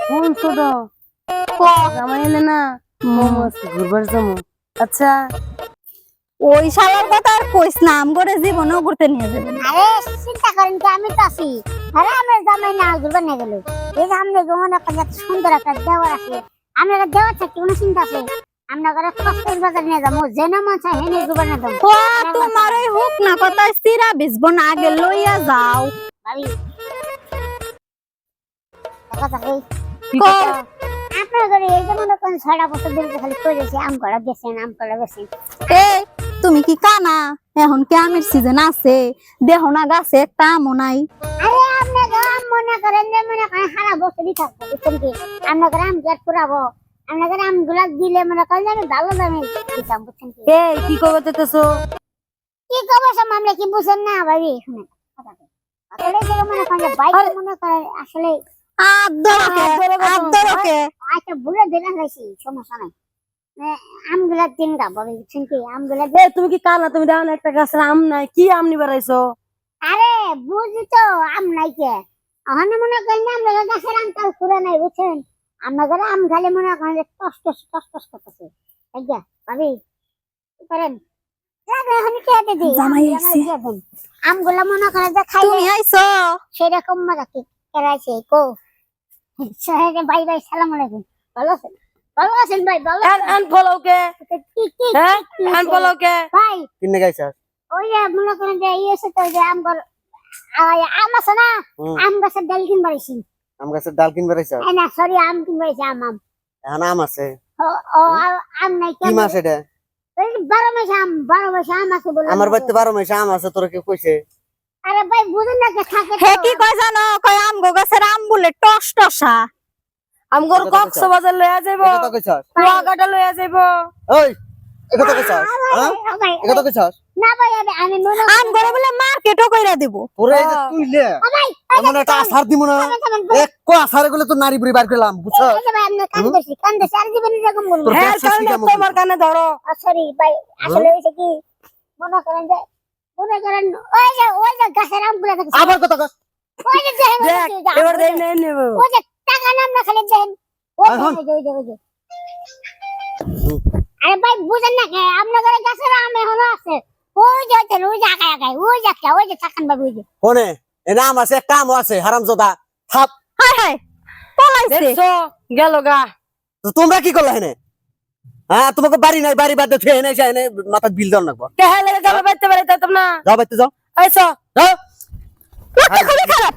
কোন ছোট জামাই এলে না মোমো আছে ঘুরবার যাবো। আচ্ছা ওই শালার কথা আর কইস না, আমগরে জীবনও ঘুরতে নিয়ে যাবেন। আরে চিন্তা করেন কি আমি তো আছি। আরে আমরা জামাই না ঘুরবার নিয়ে গেল। এই যে আমরা মনে করেন এত সুন্দর একটা দেওয়ার আছে, আমরা দেওয়ার থাকতে কোনো চিন্তা আছে? আমরা করে কষ্টের বাজার নিয়ে যাবো, যেন মন চায় হেনে ঘুরবার নিয়ে যাবো। ও তোমার এই হুক না কথা সিরা বিসবো না, আগে লইয়া যাও। ভাবি দেখা যাক এই কি কও। কথা? আপনার ঘরে এই যে মনে করেন 6টা বছর ধরে খালি করেছে আম করা বেছেন আম করা বেছেন। এই তুমি কি কানা? এখন কি আমের সিজন আছে? দেখো না গাছে একটা আমও নাই। আরে আপনি আম মনে করেন যে মনে করেন সারা বছরই থাকবো, বুঝছেন কি? আমরা করে আম গেট পুরাবো, আমরা করে আম গুলা দিলে মনে করেন যে আমি ভালো দামে দিতাম, বুঝছেন কি? এই কি কবে তেতেছো? কি খবর সব আমরা কি বুঝেন না ভাবি? শুনেন কথাটা। আসলে যে মনে করেন যে বাইক মনে করেন আসলে আদরকে আদরকে আচ্ছা ভুলে দিলাম হয়েছি, সমস্যা নাই। আমগুলা দিন গা ভাবি, বুঝছেন কি? আমগুলা এই তুমি কি কানা? তুমি দেখো না একটা গাছের আম নাই, কি আম নিবার আইছো? আরে বুঝি তো আম নাই কে ওখানে মনে করেন না আমরা গাছের আম তাল ফুরে নাই, বুঝছেন? আমরা করে আম খালি মনে করেন যে টস করতেছে। আজ্ঞা ভাবি কি করেন লাগে এখন কে দিদি জামাই আইছে। আমগুলা মনে করেন যে খাই তুমি আইছো? সেরকম মজা কি কেরাইছে কো সাহেব ভাই ভাই সালাম আলাইকুম। ভালো আছেন? ভালো আছেন ভাই? ভালো আন ফলাও কে? কি হ্যাঁ আন ফলাও কে? ভাই কিনে গাইছাস? ওই যে মনে করেন যে ইয়েছে তো যে আম আম আছে না, আম গাছের ডাল কিনবার আইছি। আম গাছের ডাল কিনবে রাইছাস? না সরি আম কিনবার আইছি। আম এখন আম আছে। ও আম নাই কি কেন? মাস এটা? 12 মাস আম, 12 মাস আম আছে বলে। আমার বাড়িতে 12 মাস আম আছে, তোরা কি কইছে? আরে ভাই বুঝুন না যে থাকে হে কি কয় জানো? কয় আমগো গাছের আম বলে টস টসা। আমগর কক্সবাজার লইয়া যাইবো, এই কথা কইছাস? কুয়াকাটা লইয়া যাইবো। ওই এই কথা কইছাস? হ্যাঁ এই কথা কইছাস? না ভাই আমি মনে আমগরে বলে মার্কেটও কইরা দিব। তোরে এই যে তুই লে ভাই এমন একটা আসার দিব না, এক কো আসারে গুলো তো নারী বুড়ি বার করলাম, বুঝছস? ভাই আমি কান দেছি আর জীবন এরকম করব। তোর হ্যাঁ ব্যবসা কারণে শিখা মুখ। তোমার কানে ধরো। সরি ভাই আসলে হইছে কি মনে করেন যে ওই যে গাছের আমগুলো দেখেন, আবার কথা কস। ওই যে দেখেন, দেখ এবার দেখ নেই নেব। ওই যে টাকা নাম না খালি দেখেন ওই এখন? যে আরে ভাই বুঝেন না কে আপনার ঘরে গাছের আম এখনো আছে। ওই যে দেখেন, ওই যে আগায় ওই যে একটা, ওই যে চাকান বাবু ওই যে কোনে এ নাম আছে, একটা আম আছে, হারামজাদা থাপ। হায় হায় পলাইছে। দেখছো গেল গা। তো তোমরা কি করলা হেনে? হ্যাঁ তোমাকে বাড়ি নাই, বাড়ি বাদ দিয়ে এনে এসে এনে মাথা বিল দাও নাকবো। কে হেলে যাবে বাইতে পারে তাই তোমরা। যাও বাইতে যাও, আইছো যাও। লোকটা খুবই খারাপ।